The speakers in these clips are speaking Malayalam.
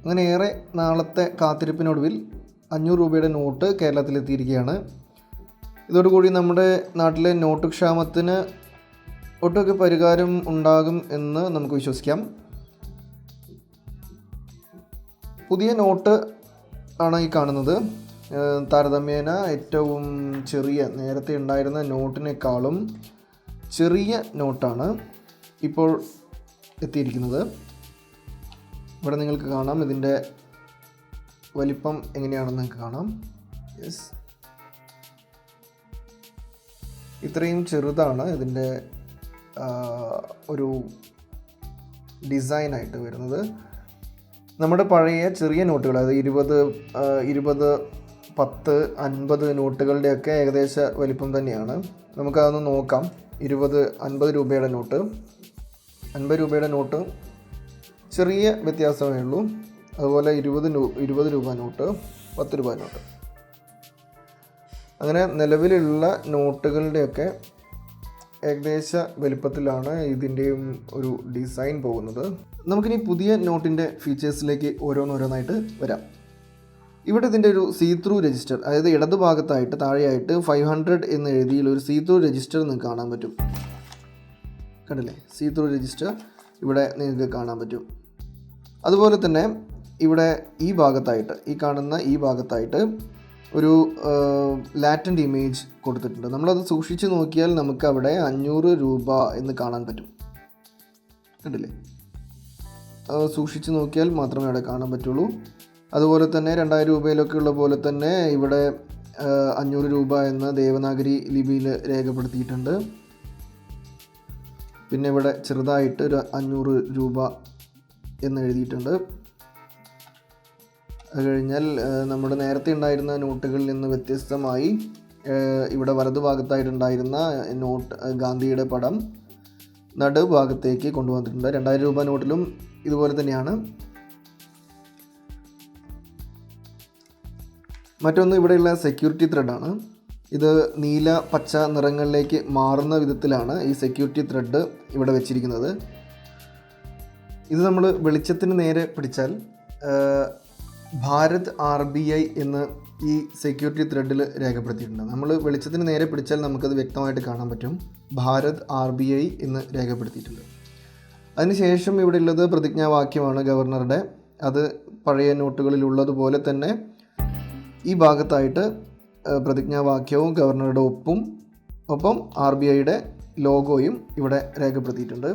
അങ്ങനെ ഏറെ നാളത്തെ കാത്തിരിപ്പിനൊടുവിൽ 500 രൂപയുടെ നോട്ട് കേരളത്തിലെത്തിയിരിക്കുകയാണ്. ഇതോടുകൂടി നമ്മുടെ നാട്ടിലെ നോട്ട് ക്ഷാമത്തിന് ഒട്ടൊക്കെ പരിഹാരം ഉണ്ടാകും എന്ന് നമുക്ക് വിശ്വസിക്കാം. പുതിയ നോട്ട് ആണ് ഈ കാണുന്നത്. താരതമ്യേന ഏറ്റവും ചെറിയ നേരത്തെ ഉണ്ടായിരുന്ന നോട്ടിനേക്കാളും ചെറിയ നോട്ടാണ് ഇപ്പോൾ എത്തിയിരിക്കുന്നത്. ഇവിടെ നിങ്ങൾക്ക് കാണാം, ഇതിൻ്റെ വലിപ്പം എങ്ങനെയാണെന്ന് നിങ്ങൾക്ക് കാണാം. യെസ്, ഇത്രയും ചെറുതാണ് ഇതിൻ്റെ ഒരു ഡിസൈനായിട്ട് വരുന്നത്. നമ്മുടെ പഴയ ചെറിയ നോട്ടുകൾ, അതായത് 20, 10, 50 നോട്ടുകളുടെയൊക്കെ ഏകദേശ വലിപ്പം തന്നെയാണ്. നമുക്കതൊന്ന് നോക്കാം. 50 രൂപയുടെ നോട്ട്, 50 രൂപയുടെ നോട്ട് ചെറിയ വ്യത്യാസമേ ഉള്ളൂ. അതുപോലെ 20 രൂപ നോട്ട്, 10 രൂപ നോട്ട്, അങ്ങനെ നിലവിലുള്ള നോട്ടുകളുടെയൊക്കെ ഏകദേശ വലിപ്പത്തിലാണ് ഇതിൻ്റെയും ഒരു ഡിസൈൻ പോകുന്നത്. നമുക്കിനി പുതിയ നോട്ടിൻ്റെ ഫീച്ചേഴ്സിലേക്ക് ഓരോന്നോരോന്നായിട്ട് വരാം. ഇവിടെ ഇതിൻ്റെ ഒരു സീ ത്രൂ രജിസ്റ്റർ, അതായത് ഇടതുഭാഗത്തായിട്ട് താഴെയായിട്ട് 500 എന്ന് എഴുതിയുള്ള ഒരു സീ ത്രൂ രജിസ്റ്റർ നിങ്ങൾക്ക് കാണാൻ പറ്റും. കണ്ടില്ലേ, സീ ത്രൂ രജിസ്റ്റർ ഇവിടെ നിങ്ങൾക്ക് കാണാൻ പറ്റും. അതുപോലെ തന്നെ ഇവിടെ ഈ ഭാഗത്തായിട്ട്, ഈ കാണുന്ന ഈ ഭാഗത്തായിട്ട് ഒരു ലാറ്റൻ്റ് ഇമേജ് കൊടുത്തിട്ടുണ്ട്. നമ്മളത് സൂക്ഷിച്ച് നോക്കിയാൽ നമുക്ക് അവിടെ 500 രൂപ എന്ന് കാണാൻ പറ്റും. കണ്ടില്ലേ, സൂക്ഷിച്ച് നോക്കിയാൽ മാത്രമേ അവിടെ കാണാൻ പറ്റുള്ളൂ. അതുപോലെ തന്നെ 2000 രൂപയിലൊക്കെ ഉള്ള പോലെ തന്നെ ഇവിടെ 500 രൂപ എന്ന ദേവനാഗരി ലിപിയിൽ രേഖപ്പെടുത്തിയിട്ടുണ്ട്. പിന്നെ ഇവിടെ ചെറുതായിട്ട് ഒരു 500 രൂപ എന്ന് എഴുതിയിട്ടുണ്ട്. അത് കഴിഞ്ഞാൽ നമ്മുടെ നേരത്തെ ഉണ്ടായിരുന്ന നോട്ടുകളിൽ നിന്ന് വ്യത്യസ്തമായി ഇവിടെ വലതുഭാഗത്തായിട്ടുണ്ടായിരുന്ന നോട്ട് ഗാന്ധിയുടെ പടം നടുഭാഗത്തേക്ക് കൊണ്ടുവന്നിട്ടുണ്ട്. 2000 രൂപ നോട്ടിലും ഇതുപോലെ തന്നെയാണ്. മറ്റൊന്ന് ഇവിടെയുള്ള സെക്യൂരിറ്റി ത്രെഡാണ്. ഇത് നീല പച്ച നിറങ്ങളിലേക്ക് മാറുന്ന വിധത്തിലാണ് ഈ സെക്യൂരിറ്റി ത്രെഡ് ഇവിടെ വെച്ചിരിക്കുന്നത്. ഇത് നമ്മൾ വെളിച്ചത്തിന് നേരെ പിടിച്ചാൽ ഭാരത് RBI എന്ന് ഈ സെക്യൂരിറ്റി ത്രെഡിൽ രേഖപ്പെടുത്തിയിട്ടുണ്ട്. നമ്മൾ വെളിച്ചത്തിന് നേരെ പിടിച്ചാൽ നമുക്കത് വ്യക്തമായിട്ട് കാണാൻ പറ്റും. ഭാരത് RBI എന്ന് രേഖപ്പെടുത്തിയിട്ടുണ്ട്. അതിനുശേഷം ഇവിടെ ഉള്ളത് പ്രതിജ്ഞാവാക്യമാണ് ഗവർണറുടെ. അത് പഴയ നോട്ടുകളിലുള്ളതുപോലെ തന്നെ ഈ ഭാഗത്തായിട്ട് പ്രതിജ്ഞാവാക്യവും ഗവർണറുടെ ഒപ്പം RBIയുടെ ലോഗോയും ഇവിടെ രേഖപ്പെടുത്തിയിട്ടുണ്ട്.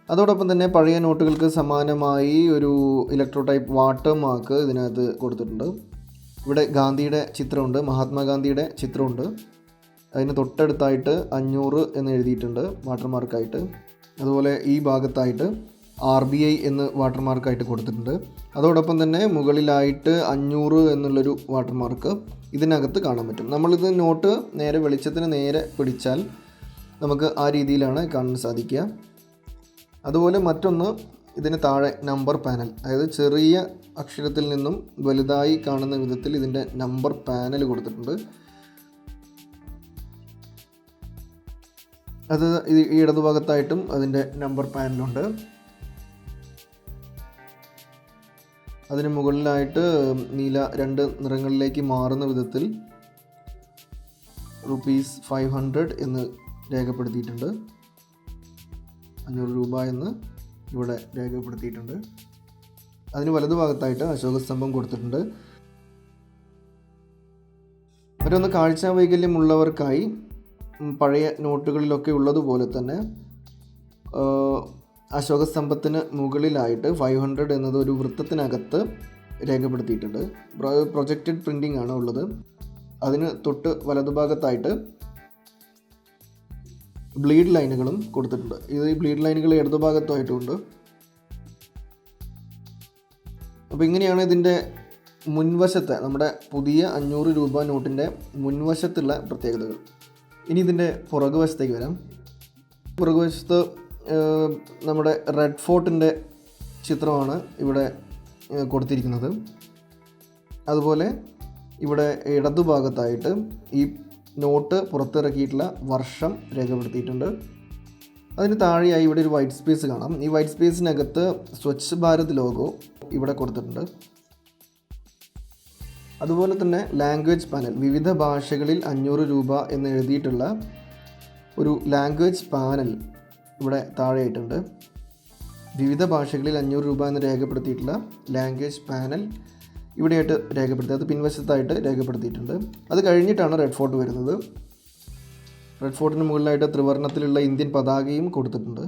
അതോടൊപ്പം തന്നെ പഴയ നോട്ടുകൾക്ക് സമാനമായി ഒരു ഇലക്ട്രോ ടൈപ്പ് വാട്ടർ മാർക്ക് ഇതിനകത്ത് കൊടുത്തിട്ടുണ്ട്. ഇവിടെ ഗാന്ധിയുടെ ചിത്രമുണ്ട്, മഹാത്മാഗാന്ധിയുടെ ചിത്രമുണ്ട്. അതിന് തൊട്ടടുത്തായിട്ട് 500 എന്ന് എഴുതിയിട്ടുണ്ട് വാട്ടർ മാർക്കായിട്ട്. അതുപോലെ ഈ ഭാഗത്തായിട്ട് RBI എന്ന് വാട്ടർ മാർക്കായിട്ട് കൊടുത്തിട്ടുണ്ട്. അതോടൊപ്പം തന്നെ മുകളിലായിട്ട് 500 എന്നുള്ളൊരു വാട്ടർ മാർക്ക് ഇതിനകത്ത് കാണാൻ പറ്റും. നമ്മളിത് നോട്ട് നേരെ വെളിച്ചത്തിന് നേരെ പിടിച്ചാൽ നമുക്ക് ആ രീതിയിലാണ് കാണാൻ സാധിക്കുക. അതുപോലെ മറ്റൊന്ന്, ഇതിന് താഴെ നമ്പർ പാനൽ, അതായത് ചെറിയ അക്ഷരത്തിൽ നിന്നും വലുതായി കാണുന്ന വിധത്തിൽ ഇതിൻ്റെ നമ്പർ പാനൽ കൊടുത്തിട്ടുണ്ട്. അത് ഈ ഇടതുഭാഗത്തായിട്ടും അതിൻ്റെ നമ്പർ പാനലുണ്ട്. അതിന് മുകളിലായിട്ട് നീല 2 നിറങ്ങളിലേക്ക് മാറുന്ന വിധത്തിൽ ₹500 എന്ന് രേഖപ്പെടുത്തിയിട്ടുണ്ട്. 500 രൂപ എന്ന് ഇവിടെ രേഖപ്പെടുത്തിയിട്ടുണ്ട്. അതിന് വലതുഭാഗത്തായിട്ട് അശോകസ്തംഭം കൊടുത്തിട്ടുണ്ട്. മറ്റൊന്ന്, കാഴ്ച വൈകല്യമുള്ളവർക്കായി പഴയ നോട്ടുകളിലൊക്കെ ഉള്ളതുപോലെ തന്നെ അശോകസ്തംഭത്തിന് മുകളിലായിട്ട് 500 എന്നത് ഒരു വൃത്തത്തിനകത്ത് രേഖപ്പെടുത്തിയിട്ടുണ്ട്. പ്രൊജക്റ്റഡ് പ്രിൻറ്റിംഗ് ആണ് ഉള്ളത്. അതിന് തൊട്ട് വലതുഭാഗത്തായിട്ട് ബ്ലീഡ് ലൈനുകളും കൊടുത്തിട്ടുണ്ട്. ഈ ബ്ലീഡ് ലൈനുകൾ ഇടതുഭാഗത്തായിട്ടുമുണ്ട്. അപ്പോൾ ഇങ്ങനെയാണ് ഇതിൻ്റെ മുൻവശത്തെ, നമ്മുടെ പുതിയ 500 രൂപ നോട്ടിൻ്റെ മുൻവശത്തുള്ള പ്രത്യേകതകൾ. ഇനി ഇതിൻ്റെ പുറകുവശത്തേക്ക് വരാം. പുറകുവശത്ത് നമ്മുടെ റെഡ് ഫോർട്ടിൻ്റെ ചിത്രമാണ് ഇവിടെ കൊടുത്തിരിക്കുന്നത്. അതുപോലെ ഇവിടെ ഇടതുഭാഗത്തായിട്ട് ഈ നോട്ട് പുറത്തിറക്കിയിട്ടുള്ള വർഷം രേഖപ്പെടുത്തിയിട്ടുണ്ട്. അതിന് താഴെയായി ഇവിടെ ഒരു വൈറ്റ് സ്പേസ് കാണാം. ഈ വൈറ്റ് സ്പേസിനകത്ത് സ്വച്ഛ് ഭാരത് ലോഗോ ഇവിടെ കൊടുത്തിട്ടുണ്ട്. അതുപോലെ തന്നെ ലാംഗ്വേജ് പാനൽ, വിവിധ ഭാഷകളിൽ 500 രൂപ എന്ന് എഴുതിയിട്ടുള്ള ഒരു ലാംഗ്വേജ് പാനൽ ഇവിടെ താഴെയായിട്ടുണ്ട്. വിവിധ ഭാഷകളിൽ 500 രൂപ എന്ന് രേഖപ്പെടുത്തിയിട്ടുള്ള ലാംഗ്വേജ് പാനൽ ഇവിടെയായിട്ട് രേഖപ്പെടുത്തി, അത് പിൻവശത്തായിട്ട് രേഖപ്പെടുത്തിയിട്ടുണ്ട്. അത് കഴിഞ്ഞിട്ടാണ് റെഡ് ഫോർട്ട് വരുന്നത്. റെഡ് ഫോർട്ടിന് മുകളിലായിട്ട് ത്രിവർണ്ണത്തിലുള്ള ഇന്ത്യൻ പതാകയും കൊടുത്തിട്ടുണ്ട്.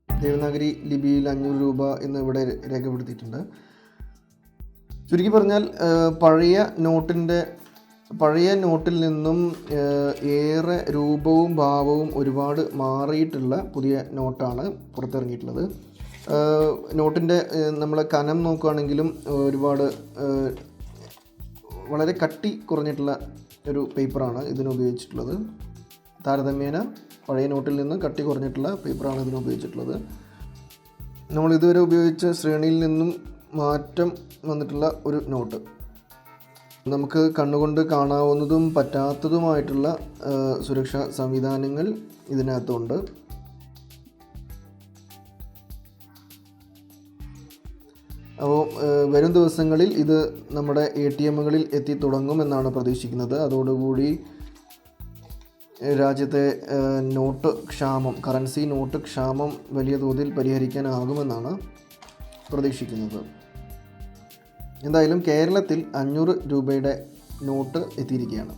ദേവനാഗരി ലിപിയിൽ 500 രൂപ എന്ന് ഇവിടെ രേഖപ്പെടുത്തിയിട്ടുണ്ട്. ചുരുക്കി പറഞ്ഞാൽ പഴയ നോട്ടിൽ നിന്നും ഏറെ രൂപവും ഭാവവും ഒരുപാട് മാറിയിട്ടുള്ള പുതിയ നോട്ടാണ് പുറത്തിറങ്ങിയിട്ടുള്ളത്. നോട്ടിൻ്റെ നമ്മൾ കനം നോക്കുകയാണെങ്കിലും ഒരുപാട് വളരെ കട്ടി കുറഞ്ഞിട്ടുള്ള ഒരു പേപ്പറാണ് ഇതിന് ഉപയോഗിച്ചിട്ടുള്ളത്. താരതമ്യേന പഴയ നോട്ടിൽ നിന്ന് കട്ടി കുറഞ്ഞിട്ടുള്ള പേപ്പറാണ് ഇതിന് ഉപയോഗിച്ചിട്ടുള്ളത്. നമ്മൾ ഇതുവരെ ഉപയോഗിച്ച ശ്രേണിയിൽ നിന്നും മാറ്റം വന്നിട്ടുള്ള ഒരു നോട്ട്. നമുക്ക് കണ്ണുകൊണ്ട് കാണാവുന്നതും പറ്റാത്തതുമായിട്ടുള്ള സുരക്ഷാ സംവിധാനങ്ങൾ ഇതിനകത്തുണ്ട്. അപ്പോൾ വരും ദിവസങ്ങളിൽ ഇത് നമ്മുടെ ATMകളിൽ എത്തി തുടങ്ങുമെന്നാണ് പ്രതീക്ഷിക്കുന്നത്. അതോടുകൂടി രാജ്യത്തെ കറൻസി നോട്ട് ക്ഷാമം വലിയ തോതിൽ പരിഹരിക്കാനാകുമെന്നാണ് പ്രതീക്ഷിക്കുന്നത്. എന്തായാലും കേരളത്തിൽ 500 രൂപയുടെ നോട്ട് എത്തിയിരിക്കുകയാണ്.